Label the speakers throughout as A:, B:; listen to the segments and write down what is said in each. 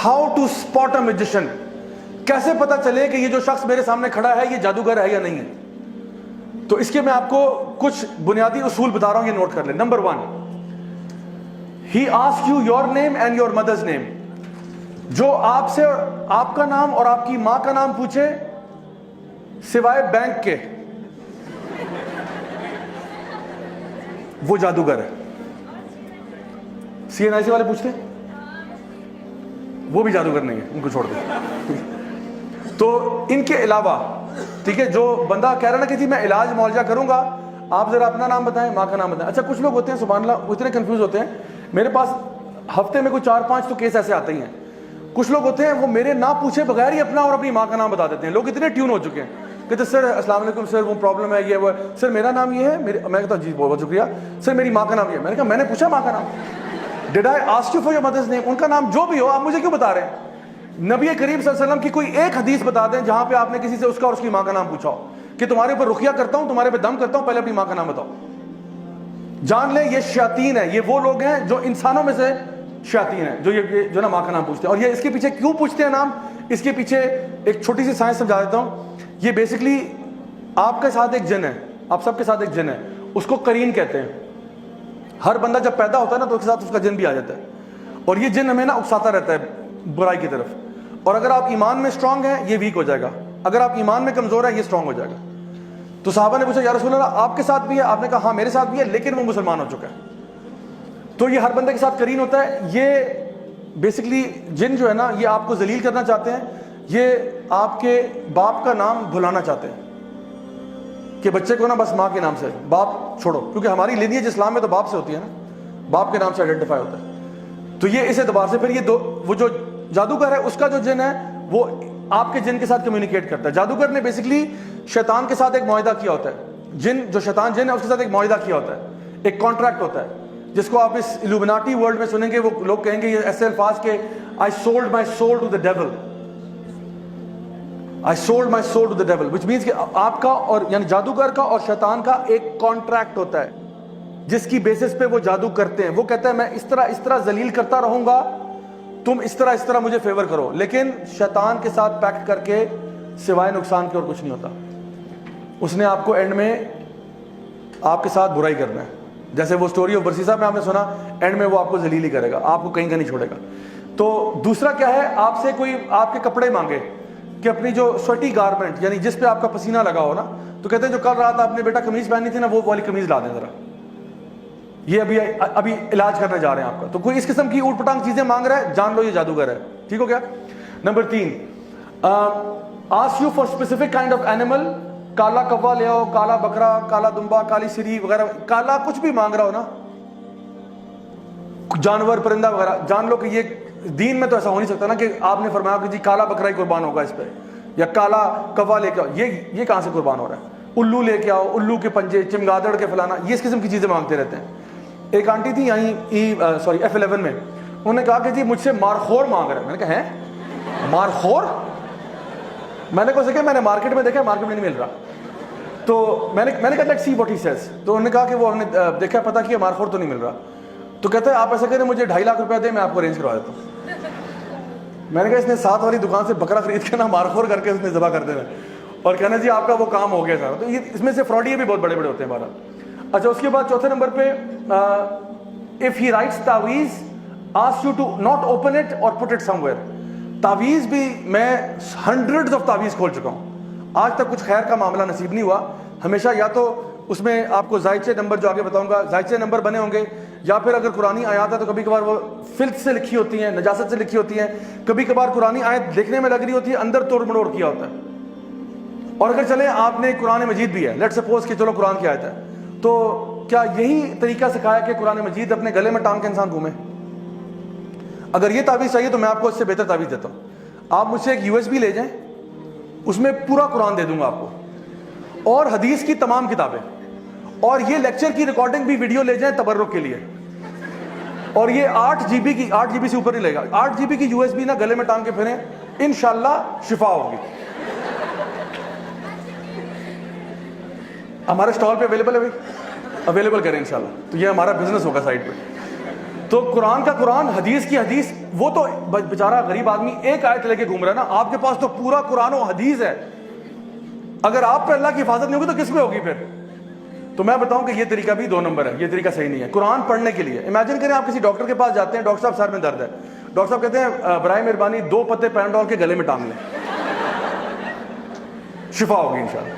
A: How to spot a magician. کیسے پتا چلے کہ یہ جو شخص میرے سامنے کھڑا ہے یہ جادوگر ہے یا نہیں ہے. تو اس کے میں آپ کو کچھ بنیادی اصول بتا رہا ہوں, یہ نوٹ کر لیں. Number 1, he ask you your name and your mother's name. جو آپ سے آپ کا نام اور آپ کی ماں کا نام پوچھے سوائے بینک کے, وہ جادوگر ہے. سی این آئی سی والے پوچھتے وہ بھی جادوگر نہیں ہے, ان کو چھوڑ دیں. تو ان کے علاوہ ٹھیک ہے, جو بندہ کہہ رہا نا کہ جی میں علاج معالجہ کروں گا, آپ ذرا اپنا نام بتائیں, ماں کا نام بتائیں. اچھا کچھ لوگ ہوتے ہیں سبحان اللہ وہ اتنے کنفیوز ہوتے ہیں, میرے پاس ہفتے میں کوئی 4-5 تو کیس ایسے آتے ہی ہیں. کچھ لوگ ہوتے ہیں وہ میرے نہ پوچھے بغیر ہی اپنا اور اپنی ماں کا نام بتا دیتے ہیں. لوگ اتنے ٹیون ہو چکے ہیں کہتے سر السلام علیکم سر وہ پرابلم ہے یہ وہ, سر میرا نام یہ ہے, میں کہتا ہوں جی بہت شکریہ سر میری ماں کا نام یہ ہے. میں نے کہا میں نے پوچھا ماں کا نام, dad I ask you for your mother's name. ان کا نام جو بھی ہو آپ مجھے کیوں بتا رہے ہیں؟ نبی کریم صلی اللہ علیہ وسلم کی کوئی ایک حدیث بتا دیں جہاں پہ آپ نے کسی سے اس کا اور اس کی ماں کا نام پوچھا ہو کہ تمہارے اوپر رقیہ کرتا ہوں, تمہارے پہ دم کرتا ہوں, پہلے اپنی ماں کا نام بتاؤ. جان لیں یہ شیاطین ہیں, یہ وہ لوگ ہیں جو انسانوں میں سے شیاطین ہیں جو یہ جو نا ماں کا نام پوچھتے ہیں. اور یہ اس کے پیچھے کیوں پوچھتے ہیں نام, اس کے پیچھے ایک چھوٹی سی سائنس سمجھا دیتا ہوں. یہ بیسکلی آپ کے ساتھ ایک جن ہے, آپ سب کے ساتھ ایک جن ہے, اس کو قرین کہتے ہیں. ہر بندہ جب پیدا ہوتا ہے نا تو اس کے ساتھ اس کا جن بھی آ جاتا ہے, اور یہ جن ہمیں نا اکساتا رہتا ہے برائی کی طرف. اور اگر آپ ایمان میں اسٹرانگ ہیں یہ ویک ہو جائے گا, اگر آپ ایمان میں کمزور ہیں یہ اسٹرانگ ہو جائے گا. تو صحابہ نے پوچھا یا رسول اللہ آپ کے ساتھ بھی ہے؟ آپ نے کہا ہاں میرے ساتھ بھی ہے, لیکن وہ مسلمان ہو چکا ہے. تو یہ ہر بندے کے ساتھ قرین ہوتا ہے. یہ بیسکلی جن جو ہے نا یہ آپ کو ذلیل کرنا چاہتے ہیں, یہ آپ کے باپ کا نام بھلانا چاہتے ہیں کہ بچے کو نا بس ماں کے نام سے, باپ چھوڑو, کیونکہ ہماری لینیج اسلام میں تو باپ سے ہوتی ہے نا, باپ کے نام سے آئیڈینٹیفائی ہوتا ہے. تو یہ اس اعتبار سے پھر یہ وہ جو جادوگر ہے اس کا جو جن ہے وہ آپ کے جن کے ساتھ کمیونیکیٹ کرتا ہے. جادوگر نے بیسکلی شیطان کے ساتھ ایک معاہدہ کیا ہوتا ہے. جن جو شیطان جن ہے اس کے ساتھ ایک معاہدہ کیا ہوتا ہے, ایک کانٹریکٹ ہوتا ہے, جس کو آپ اس الومناٹی ورلڈ میں سنیں گے. وہ لوگ کہیں گے یہ ایسے الفاظ کہ I sold my soul to the devil, I sold my soul to the devil, which means کہ آپ کا اور یعنی جادوگر کا اور شیطان کا ایک کانٹریکٹ ہوتا ہے جس کی بیسس پہ وہ جادو کرتے ہیں. وہ کہتا ہے میں اس طرح ذلیل کرتا رہوں گا, تم اس طرح مجھے فیور کرو. لیکن شیطان کے ساتھ پیکٹ کر کے سوائے نقصان کے اور کچھ نہیں ہوتا. اس نے آپ کو اینڈ میں آپ کے ساتھ برائی کرنا ہے. جیسے وہ سٹوری آف برسیسا میں آپ نے سنا, اینڈ میں وہ آپ کو ذلیل ہی کرے گا, آپ کو کہیں کا نہیں چھوڑے گا. تو دوسرا کیا ہے, آپ سے کوئی آپ کے کپڑے مانگے کہ اپنی جو سویٹی گارمنٹ یعنی جس پہ آپ کا پسینہ لگا ہو نا, تو کہتے ہیں جو کل رات آپ نے بیٹا قمیض پہنی تھی نا وہ والی قمیض لا دیں ذرا, یہ ابھی علاج کرنے جا رہے ہیں آپ کا. تو کوئی اس قسم کی اوٹ پٹانگ چیزیں مانگ رہا ہے, جان لو یہ جادوگر ہے. ٹھیک ہو گیا. Number 3, ask you for specific kind of animal. کالا کوا لے آؤ, کالا بکرا, کالا دمبا, کالی سری وغیرہ, کالا کچھ بھی مانگ رہا ہو نا, جانور پرندہ وغیرہ, جان لو کہ یہ دین میں تو ایسا ہو نہیں سکتا نا کہ آپ نے فرمایا کہ جی کالا بکرا ہی قربان ہوگا اس پہ, یا کالا کوا لے کے آؤ. یہ کہاں سے قربان ہو رہا ہے؟ الو لے کے آؤ, الو کے پنجے, چمگادڑ کے فلانا, یہ اس قسم کی چیزیں مانگتے رہتے ہیں. ایک آنٹی تھی یہیں F11 میں, انہوں نے کہا کہ جی مجھ سے مارخور مانگ رہے ہیں. میں نے کہا ہیں مارخور؟ میں نے کہا کہ میں نے مارکیٹ میں دیکھا, مارکیٹ میں نہیں مل رہا. تو میں نے کہا let's see what he says. تو انہوں نے کہا کہ وہ ہم نے دیکھا پتا کیا مارخور تو نہیں مل رہا. تو کہتا ہے آپ ایسا کریں مجھے 2.5 لاکھ روپیہ دیں, میں آپ کو ارینج کروا دیتا ہوں. میں نے کہا اس نے 7 والی دکان سے بکرا خرید کے نا مارخور کر کے اس نے ذبح کر دینا اور کہنا جی آپ کا وہ کام ہو گیا سارا. تو یہ اس میں سے فراڈیے بھی بہت بڑے بڑے ہوتے ہیں ہمارا. اچھا اس کے بعد چوتھے نمبر پہ, if he writes تعویذ ask you to not open it or put it somewhere. تعویذ بھی میں ہنڈریڈز آف تعویذ کھول چکا ہوں, آج تک کچھ خیر کا معاملہ نصیب نہیں ہوا. ہمیشہ یا تو اس میں آپ کو زائچے نمبر جو آگے بتاؤں گا زائچے نمبر بنے ہوں گے, یا پھر اگر قرآنی آیات ہے تو کبھی کبھار وہ فلت سے لکھی ہوتی ہیں, نجاست سے لکھی ہوتی ہیں. کبھی کبھار قرآنی آیت دیکھنے میں لگ رہی ہوتی ہے, اندر توڑ مڑوڑ کیا ہوتا ہے. اور اگر چلیں آپ نے قرآن مجید بھی ہے, لیٹ سپوز کہ چلو قرآن کی آیت ہے, تو کیا یہی طریقہ سکھایا کہ قرآن مجید اپنے گلے میں ٹانگ کے انسان گھومے؟ اگر یہ تعویذ چاہیے تو میں آپ کو اس سے بہتر تعویذ دیتا ہوں. آپ مجھ سے ایک USB لے جائیں, اس میں پورا قرآن دے دوں گا آپ کو, اور حدیث کی تمام کتابیں, اور یہ لیکچر کی ریکارڈنگ بھی ویڈیو لے جائیں تبرک کے لیے, اور یہ 8 GB سے اوپر نہیں لے گا. 8 GB کی USB نا گلے میں ٹانگ کے پھریں, انشاءاللہ شفا ہوگی. ہمارے اسٹال پہ اویلیبل ہے بھائی, اویلیبل کریں انشاءاللہ. تو یہ ہمارا بزنس ہوگا سائٹ پہ. تو قرآن کا قرآن، حدیث کی حدیث. وہ تو بیچارہ غریب آدمی ایک آیت لے کے گھوم رہا ہے نا, آپ کے پاس تو پورا قرآن و حدیث ہے. اگر آپ پہ اللہ کی حفاظت نہیں ہوگی تو کس پہ ہوگی پھر؟ تو میں بتاؤں کہ یہ طریقہ بھی 2 نمبر ہے, یہ طریقہ صحیح نہیں ہے. قرآن پڑھنے کے لیے امیجن کریں آپ کسی ڈاکٹر کے پاس جاتے ہیں, ڈاکٹر صاحب سر میں درد ہے, ڈاکٹر صاحب کہتے ہیں برائے مہربانی 2 پتے پیناڈول کے گلے میں ٹانگ لیں, شفا ہوگی انشاءاللہ.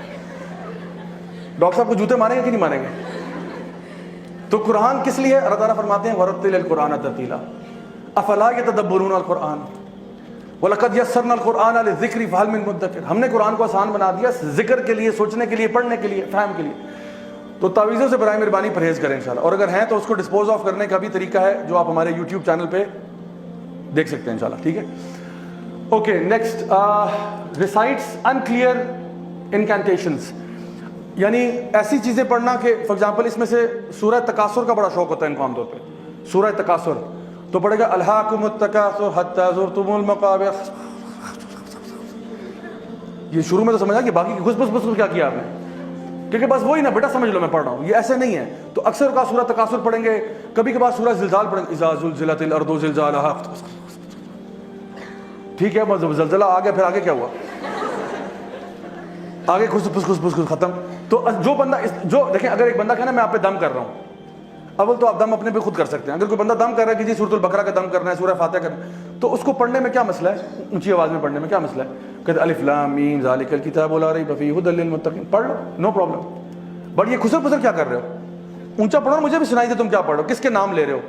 A: ڈاکٹر صاحب کو جوتے ماریں گے کہ نہیں ماریں گے؟ تو قرآن کس لیے؟ اللہ تعالیٰ فرماتے ہیں وَرَتِّلِ الْقُرْآنَ تَرْتِيلًا أَفَلَا يَتَدَبَّرُونَ الْقُرْآنَ وَلَقَدْ يَسَّرْنَا الْقُرْآنَ لِلذِّكْرِ فَهَلْ مِن مُدَّكِرٍ. ہم نے قرآن کو آسان بنا دیا ذکر کے لیے, سوچنے کے لیے, پڑھنے کے لیے, فہم کے لیے. تو تعویذوں سے برائے مہربانی پرہیز کریں انشاءاللہ, اور اگر ہیں تو اس کو ڈسپوز آف کرنے کا بھی طریقہ ہے جو آپ ہمارے یوٹیوب چینل پہ دیکھ سکتے ہیں انشاءاللہ. ٹھیک ہے, اوکے. نیکسٹ, ریسائٹس انکلیئر انکینٹیشنز, یعنی ایسی چیزیں پڑھنا کہ فار ایگزامپل اس میں سے سورہ تکاثر کا بڑا شوق ہوتا ہے ان کو عام طور پہ. سورہ تکاثر تو پڑھے گا الہاکم التکاثر حتی زرتم المقابر. یہ شروع میں تو سمجھا کہ باقی گھس بس کیا کیا آپ نے, کیونکہ بس وہی نا بیٹا سمجھ لو میں پڑھ رہا ہوں, یہ ایسے نہیں ہے. تو اکثر کا سورہ تکاثر پڑھیں گے, کبھی کبھار سورہ زلزال پڑھیں گے, اذا زلزلت الارض زلزالہا. ٹھیک ہے, بس زلزلہ آ گیا, پھر آگے کیا ہوا؟ آگے گھس پھس ختم. تو جو بندہ جو دیکھیں, اگر ایک بندہ کہنا میں آپ پہ دم کر رہا ہوں, اول تو آپ دم اپنے پہ خود کر سکتے ہیں. اگر کوئی بندہ دم کر رہا ہے کہ جی سورۃ البقرہ کا دم کرنا ہے, سورہ فاتحہ کرنا ہے, تو اس کو پڑھنے میں کیا مسئلہ ہے؟ اونچی آواز میں پڑھنے میں کیا مسئلہ ہے؟ کہتے الف لام میم ذالک الکتاب لا ریب فیہ ھدی للمتقین, پڑھ لو, نو پرابلم. بٹ یہ خسر پسر کیا کر رہے ہو؟ اونچا پڑھو, مجھے بھی سنائی دے تم کیا پڑھ رہے ہو, کس کے نام لے رہے ہو.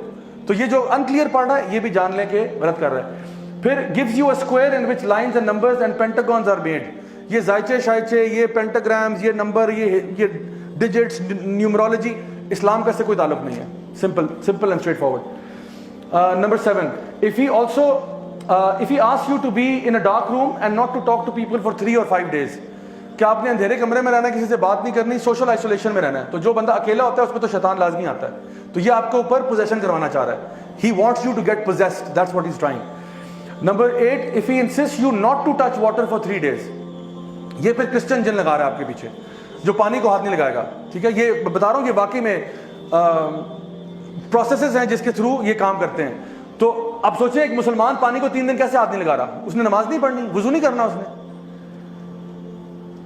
A: تو یہ جو انکلیئر پڑھ رہا ہے یہ بھی جان لیں کہ غلط کر رہا ہے. پھر gives you a square in which lines and numbers and pentagons are made. یہ زائچے شائچے, یہ پینٹاگرامز, یہ نمبر, یہ ڈیجٹس, نیومرولوجی, اسلام کا اس سے کوئی تعلق نہیں ہے. simple and straightforward. Number 7, if he asks you to be in a dark room and not to talk to people for 3 or 5 days, کہ آپ نے اندھیرے کمرے میں رہنا ہے, کسی سے بات نہیں کرنی, سوشل آئسولیشن میں رہنا ہے. تو جو بندہ اکیلا ہوتا ہے اس پہ تو شیطان لازمی آتا ہے. تو یہ آپ کے اوپر پوزیشن کروانا چاہ رہا ہے. He wants you to get possessed, that's what he's trying. Number 8, if he insists you not to touch water for 3 days, یہ پھر کرسچن جن لگا رہا ہے آپ کے پیچھے, جو پانی کو ہاتھ نہیں لگائے گا. ٹھیک ہے, یہ بتا رہا ہوں کہ واقعی میں پروسیسز ہیں جس کے تھرو یہ کام کرتے ہیں. تو اب سوچیں ایک مسلمان پانی کو 3 دن کیسے ہاتھ نہیں لگا رہا؟ اس نے نماز نہیں پڑھنی, وضو نہیں کرنا اس نے.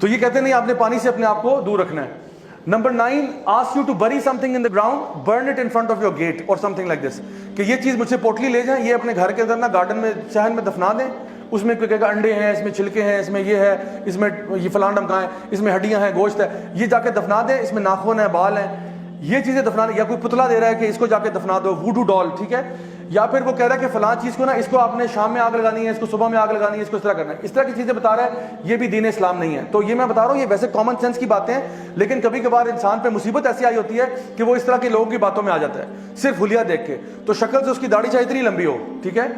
A: تو یہ کہتے ہیں نہیں, آپ نے پانی سے اپنے آپ کو دور رکھنا ہے. Number 9, ask you to bury something in the ground, burn it in front of your gate or something like this. کہ یہ چیز مجھ سے پوٹلی لے جائیں, یہ اپنے گھر کے اندر نا گارڈن میں صحن میں دفنا دیں. اس میں کوئی کہے گا انڈے ہیں, اس میں چھلکے ہیں, اس میں یہ ہے, اس میں یہ فلان ڈمکائیں, اس میں ہڈیاں ہیں, گوشت ہے, یہ جا کے دفنا دیں. اس میں ناخن ہے, بال ہیں, یہ چیزیں دفنا دیں. یا کوئی پتلا دے رہا ہے کہ اس کو جا کے دفنا دو, ووڈو ڈال. ٹھیک ہے, یا پھر وہ کہہ رہا ہے کہ فلاں چیز کو نا اس کو آپ نے شام میں آگ لگانی ہے, اس کو صبح میں آگ لگانی ہے, اس کو اس طرح کرنا ہے. اس طرح کی چیزیں بتا رہا ہے, یہ بھی دین اسلام نہیں ہے. تو یہ میں بتا رہا ہوں یہ ویسے کامن سینس کی باتیں ہیں, لیکن کبھی کبھار انسان پہ مصیبت ایسی آئی ہوتی ہے کہ وہ اس طرح کے لوگوں کی باتوں میں آ جاتا ہے صرف حلیہ دیکھ کے. تو شکل سے اس کی داڑھی چاہے اتنی لمبی ہو, ٹھیک ہے,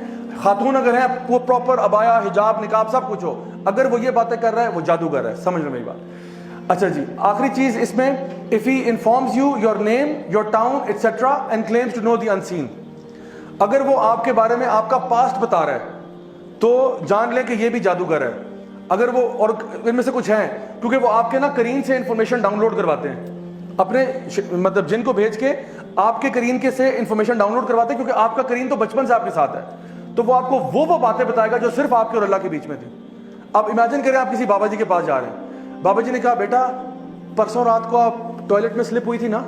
A: خاتون اگر ہیں وہ پراپر ابایا, حجاب, نقاب سب کچھ ہو, اگر وہ یہ باتیں کر رہا ہے وہ جادوگر ہے. سمجھ لو میری بات. اچھا جی, آخری چیز اس میں, if he informs you your name, your town, etc. and claims to know the unseen. اگر وہ آپ کے بارے میں آپ کا پاسٹ بتا رہا ہے تو جان لیں کہ یہ بھی جادوگر ہے. اگر وہ, اور ان میں سے کچھ ہیں کیونکہ وہ آپ کے نا کرین سے انفارمیشن ڈاؤن لوڈ کرواتے ہیں, اپنے مطلب جن کو بھیج کے آپ کے کرین کے سے انفارمیشن ڈاؤن لوڈ کرواتے ہیں, کیونکہ آپ کا کرین تو بچپن سے آپ کے ساتھ ہے. تو وہ آپ کو وہ باتیں بتائے گا جو صرف آپ کے اور اللہ کے بیچ میں تھی. اب امیجن کریں آپ کسی بابا جی کے پاس جا رہے ہیں, بابا جی نے کہا بیٹا پرسوں رات کو آپ ٹوائلٹ میں سلپ ہوئی تھی نا.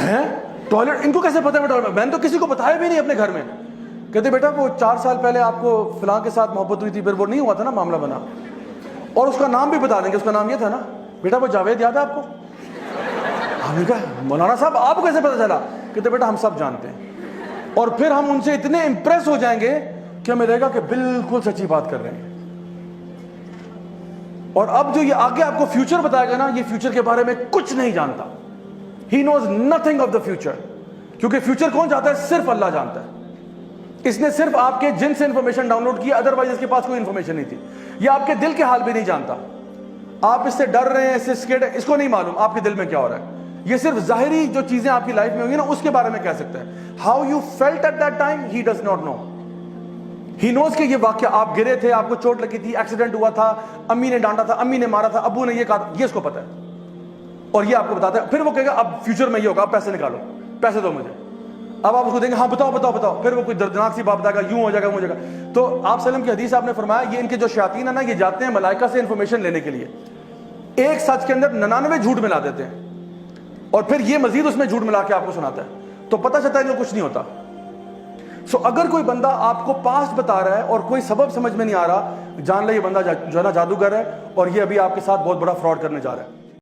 A: ہے ٹوائلٹ, ان کو کیسے پتا ہے؟ میں نے تو کسی کو بتایا بھی نہیں اپنے گھر میں. کہتے بیٹا وہ 4 سال پہلے آپ کو فلاں کے ساتھ محبت ہوئی تھی, پھر وہ نہیں ہوا تھا نا, معاملہ بنا, اور اس کا نام بھی بتا دیں گے, اس کا نام یہ تھا نا. بیٹا وہ جاوید یاد ہے آپ کو؟ ہم نے کہا مولانا صاحب آپ کو کیسے پتا چلا؟ کہتے بیٹا ہم سب جانتے ہیں. اور پھر ہم ان سے اتنے امپریس ہو جائیں گے کہ ہمیں لگے گا کہ بالکل سچی بات کر رہے ہیں. اور اب جو یہ آگے آپ کو فیوچر بتائے گا نا, یہ فیوچر کے بارے میں کچھ نہیں جانتا. He knows nothing of the future. کیونکہ فیوچر کون جانتا ہے؟ صرف اللہ جانتا ہے. اس نے صرف آپ کے جن سے انفارمیشن ڈاؤن لوڈ کی, ادروائز اس کے پاس کوئی انفارمیشن نہیں تھی. یہ آپ کے دل کے حال بھی نہیں جانتا. آپ اس سے ڈر رہے ہیں, اس سے سکیڈ ہے, اس کو نہیں معلوم آپ کے دل میں کیا ہو رہا ہے. یہ صرف ظاہری جو چیزیں آپ کی لائف میں ہوئی نا اس کے بارے میں کہہ سکتا ہے. How you felt at that time, he does not know. He knows کہ یہ واقعہ آپ گرے تھے, آپ کو چوٹ لگی تھی, ایکسیڈنٹ ہوا تھا, امی نے ڈانٹا تھا, امی نے مارا تھا, ابو نے یہ کہا تھا, یہ اس کو پتا ہے. اور یہ آپ کو بتاتا ہے. پھر وہ کہے گا اب فیوچر میں یہ ہوگا, اب پیسے نکالو, پیسے دو مجھے. اب آپ اس کو دیں گے ہاں بتاؤ بتاؤ بتاؤ, پھر وہ کوئی دردناک سی بات بتائے گا, یوں ہو جائے گا, ہو جائے گا. تو آپ وسلم کی حدیث آپ نے فرمایا یہ ان کے جو شیاطین ہیں نا, یہ جاتے ہیں ملائکہ سے انفارمیشن لینے کے لیے, ایک سچ کے اندر 99 جھوٹ ملا دیتے ہیں, اور پھر یہ مزید اس میں جھوٹ ملا کے آپ کو سناتا ہے, تو پتہ چلتا ہے کہ کچھ نہیں ہوتا. سو اگر کوئی بندہ آپ کو پاسٹ بتا رہا ہے اور کوئی سبب سمجھ میں نہیں آ رہا, جان لے یہ بندہ جو ہے نا جادوگر ہے, اور یہ ابھی آپ کے ساتھ بہت بڑا فراڈ کرنے جا رہا ہے.